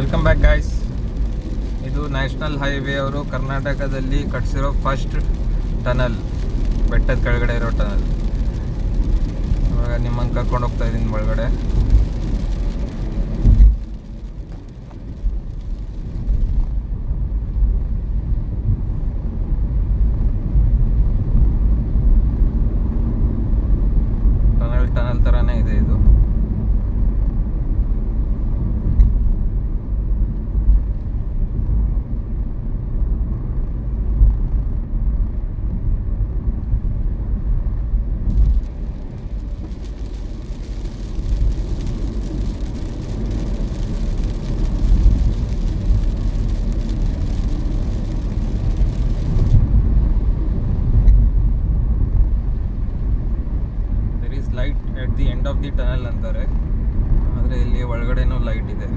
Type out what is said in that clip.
Welcome back guys. ಇದು national highway ಅವರು ಕರ್ನಾಟಕದಲ್ಲಿ ಕಟ್ಸಿರೋ ಫಸ್ಟ್ ಟನಲ್, ಬೆಟ್ಟದ ಕೆಳಗಡೆ ಇರೋ ಟನಲ್. ಇವಾಗ ನಿಮ್ಮನ್ನು ಕರ್ಕೊಂಡು ಹೋಗ್ತಾ ಇದ್ದೀನಿ ಒಳಗಡೆ. ಟನಲ್ ಥರನೇ ಇದೆ ಇದು. Light at the end of the tunnel ಅಂತಾರೆ, ಆದರೆ ಇಲ್ಲಿ ಒಳಗಡೆನೂ ಲೈಟ್ ಇದೆ.